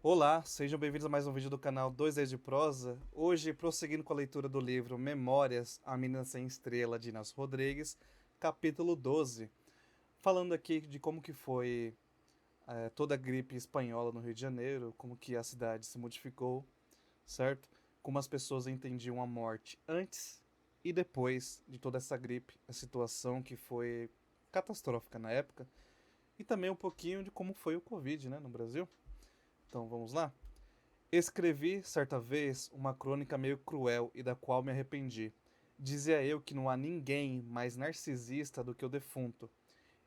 Olá, sejam bem-vindos a mais um vídeo do canal 2 de Prosa. Hoje, prosseguindo com a leitura do livro Memórias, A Menina Sem Estrela, de Inácio Rodrigues, capítulo 12. Falando aqui de como que foi toda a gripe espanhola no Rio de Janeiro, como que a cidade se modificou, certo? Como as pessoas entendiam a morte antes e depois de toda essa gripe, a situação que foi catastrófica na época, e também um pouquinho de como foi o Covid, né, no Brasil. Então vamos lá? Escrevi, certa vez, uma crônica meio cruel e da qual me arrependi. Dizia eu que não há ninguém mais narcisista do que o defunto.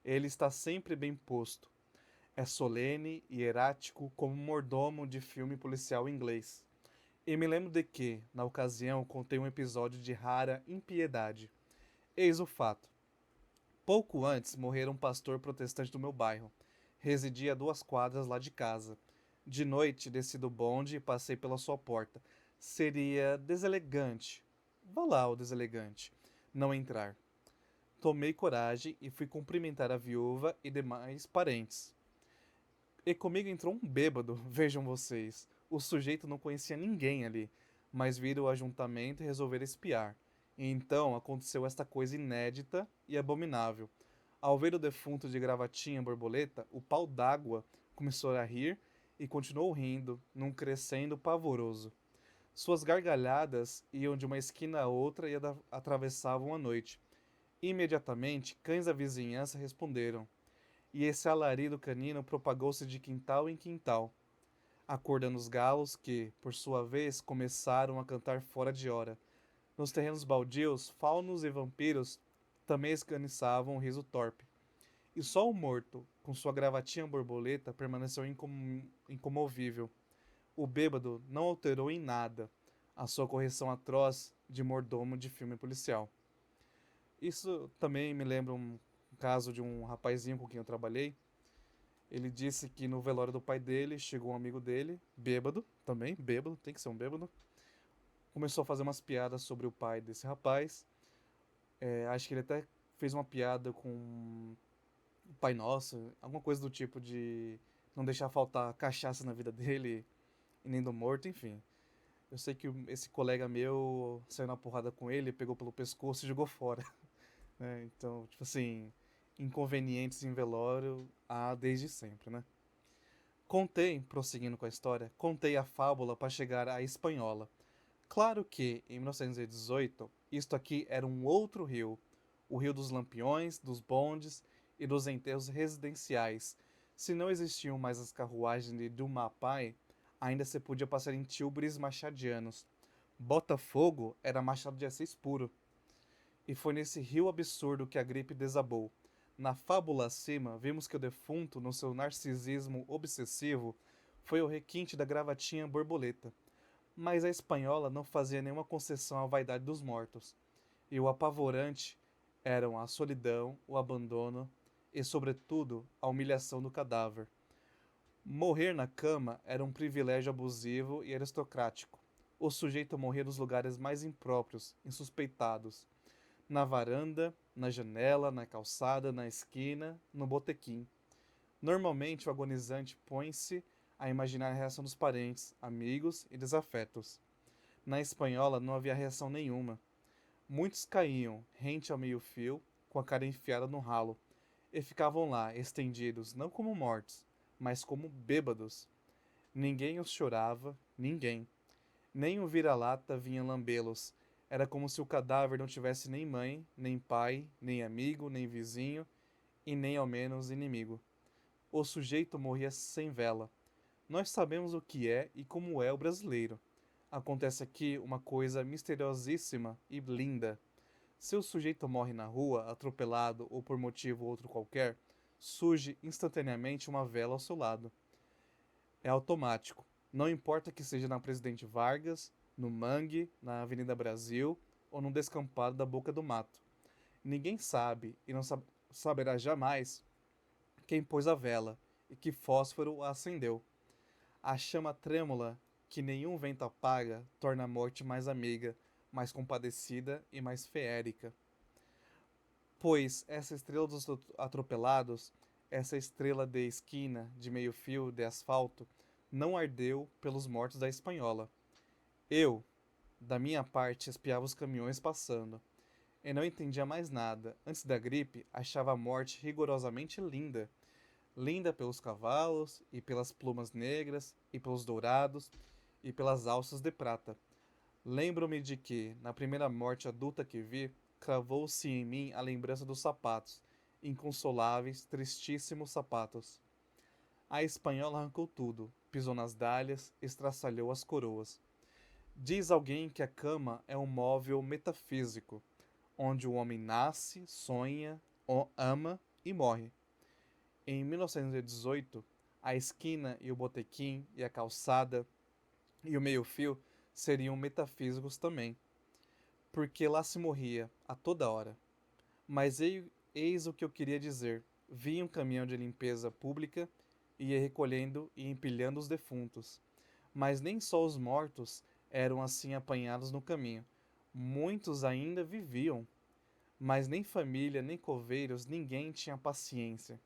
Ele está sempre bem posto. É solene e erático como um mordomo de filme policial inglês. E me lembro de que, na ocasião, contei um episódio de rara impiedade. Eis o fato. Pouco antes morrera um pastor protestante do meu bairro. Residia a 2 quadras lá de casa. De noite desci do bonde e passei pela sua porta. Seria deselegante, vá lá o deselegante, não entrar. Tomei coragem e fui cumprimentar a viúva e demais parentes. E comigo entrou um bêbado, vejam vocês. O sujeito não conhecia ninguém ali, mas viram o ajuntamento e resolveram espiar. E então aconteceu esta coisa inédita e abominável. Ao ver o defunto de gravatinha borboleta, o pau d'água começou a rir e continuou rindo, num crescendo pavoroso. Suas gargalhadas iam de uma esquina a outra e atravessavam a noite. Imediatamente, cães da vizinhança responderam, e esse alarido canino propagou-se de quintal em quintal, acordando os galos que, por sua vez, começaram a cantar fora de hora. Nos terrenos baldios, faunos e vampiros também esganiçavam o riso torpe. E só o morto, com sua gravatinha borboleta, permaneceu incomovível. O bêbado não alterou em nada a sua correção atroz de mordomo de filme policial. Isso também me lembra um caso de um rapazinho com quem eu trabalhei. Ele disse que no velório do pai dele chegou um amigo dele, bêbado, também, bêbado, tem que ser um bêbado. Começou a fazer umas piadas sobre o pai desse rapaz. Acho que ele até fez uma piada com o Pai Nosso, alguma coisa do tipo de não deixar faltar cachaça na vida dele e nem do morto, enfim. Eu sei que esse colega meu saiu na porrada com ele, pegou pelo pescoço e jogou fora. Né? Então, tipo assim, inconvenientes em velório há desde sempre, né? Contei, prosseguindo com a história, contei a fábula para chegar à espanhola. Claro que, em 1918, isto aqui era um outro rio, o rio dos lampiões, dos bondes e dos enterros residenciais. Se não existiam mais as carruagens de Dumapai, ainda se podia passar em tilbres machadianos. Botafogo era Machado de Assis puro. E foi nesse rio absurdo que a gripe desabou. Na fábula acima, vimos que o defunto, no seu narcisismo obsessivo, foi o requinte da gravatinha borboleta. Mas a espanhola não fazia nenhuma concessão à vaidade dos mortos. E o apavorante eram a solidão, o abandono e, sobretudo, a humilhação do cadáver. Morrer na cama era um privilégio abusivo e aristocrático. O sujeito morria nos lugares mais impróprios, insuspeitados, na varanda, na janela, na calçada, na esquina, no botequim. Normalmente o agonizante põe-se a imaginar a reação dos parentes, amigos e desafetos. Na espanhola não havia reação nenhuma. Muitos caíam, rente ao meio-fio, com a cara enfiada no ralo, e ficavam lá, estendidos, não como mortos, mas como bêbados. Ninguém os chorava, ninguém. Nem o vira-lata vinha lambê-los. Era como se o cadáver não tivesse nem mãe, nem pai, nem amigo, nem vizinho, e nem ao menos inimigo. O sujeito morria sem vela. Nós sabemos o que é e como é o brasileiro. Acontece aqui uma coisa misteriosíssima e linda. Se o sujeito morre na rua, atropelado ou por motivo outro qualquer, surge instantaneamente uma vela ao seu lado. É automático. Não importa que seja na Presidente Vargas, no Mangue, na Avenida Brasil ou no descampado da Boca do Mato. Ninguém sabe e não saberá jamais quem pôs a vela e que fósforo a acendeu. A chama trêmula que nenhum vento apaga torna a morte mais amiga, mais compadecida e mais feérica. Pois essa estrela dos atropelados, essa estrela de esquina, de meio fio, de asfalto, não ardeu pelos mortos da espanhola. Eu, da minha parte, espiava os caminhões passando. E não entendia mais nada. Antes da gripe, achava a morte rigorosamente linda. Linda pelos cavalos, e pelas plumas negras, e pelos dourados, e pelas alças de prata. Lembro-me de que, na primeira morte adulta que vi, cravou-se em mim a lembrança dos sapatos, inconsoláveis, tristíssimos sapatos. A espanhola arrancou tudo, pisou nas dalhas, estraçalhou as coroas. Diz alguém que a cama é um móvel metafísico, onde o homem nasce, sonha, ama e morre. Em 1918, a esquina e o botequim e a calçada e o meio-fio seriam metafísicos também, porque lá se morria a toda hora. Mas eis o que eu queria dizer. Vi um caminhão de limpeza pública e ia recolhendo e empilhando os defuntos. Mas nem só os mortos eram assim apanhados no caminho. Muitos ainda viviam, mas nem família, nem coveiros, ninguém tinha paciência.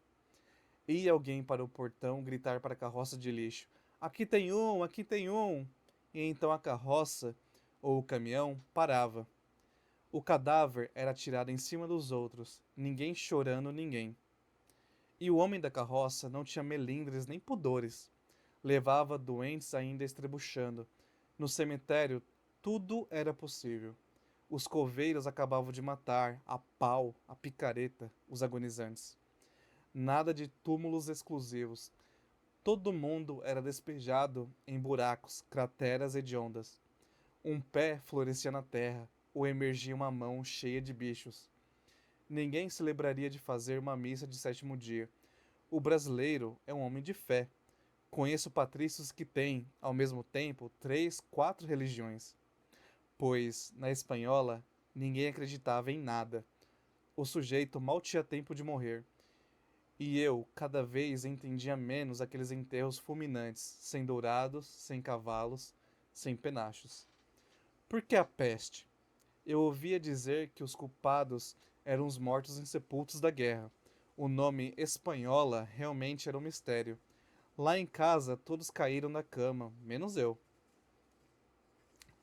Ia alguém para o portão gritar para a carroça de lixo: Aqui tem um, aqui tem um! E então a carroça, ou o caminhão, parava. O cadáver era tirado em cima dos outros, ninguém chorando ninguém. E o homem da carroça não tinha melindres nem pudores. Levava doentes ainda estrebuchando. No cemitério, tudo era possível. Os coveiros acabavam de matar, a pau, a picareta, os agonizantes. Nada de túmulos exclusivos. Todo mundo era despejado em buracos, crateras hediondas. Um pé florescia na terra, ou emergia uma mão cheia de bichos. Ninguém se lembraria de fazer uma missa de sétimo dia. O brasileiro é um homem de fé. Conheço patrícios que têm, ao mesmo tempo, 3, 4 religiões. Pois, na espanhola, ninguém acreditava em nada. O sujeito mal tinha tempo de morrer. E eu, cada vez, entendia menos aqueles enterros fulminantes, sem dourados, sem cavalos, sem penachos. Por que a peste? Eu ouvia dizer que os culpados eram os mortos insepultos da guerra. O nome espanhola realmente era um mistério. Lá em casa todos caíram da cama, menos eu.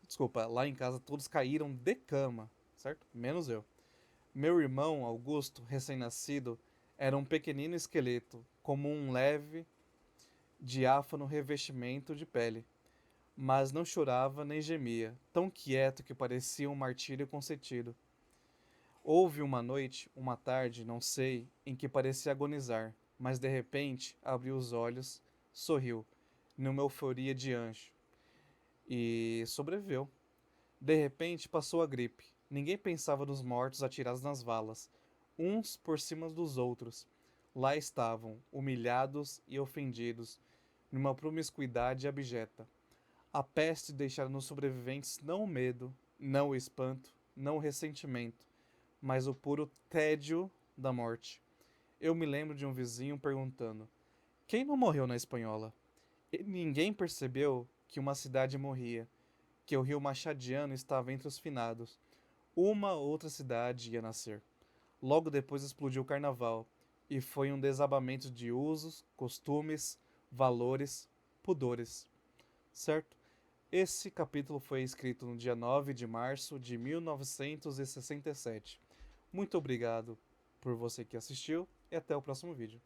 Desculpa, lá em casa todos caíram de cama, certo? Menos eu. Meu irmão, Augusto, recém-nascido, era um pequenino esqueleto, como um leve, diáfano revestimento de pele. Mas não chorava nem gemia, tão quieto que parecia um martírio consentido. Houve uma noite, uma tarde, não sei, em que parecia agonizar, mas de repente abriu os olhos, sorriu, numa euforia de anjo, e sobreviveu. De repente passou a gripe. Ninguém pensava nos mortos atirados nas valas, uns por cima dos outros. Lá estavam, humilhados e ofendidos, numa promiscuidade abjeta. A peste deixara nos sobreviventes não o medo, não o espanto, não o ressentimento, mas o puro tédio da morte. Eu me lembro de um vizinho perguntando: quem não morreu na espanhola? E ninguém percebeu que uma cidade morria, que o rio Machadiano estava entre os finados. Uma outra cidade ia nascer. Logo depois explodiu o carnaval, e foi um desabamento de usos, costumes, valores, pudores. Certo? Esse capítulo foi escrito no dia 9 de março de 1967. Muito obrigado por você que assistiu e até o próximo vídeo.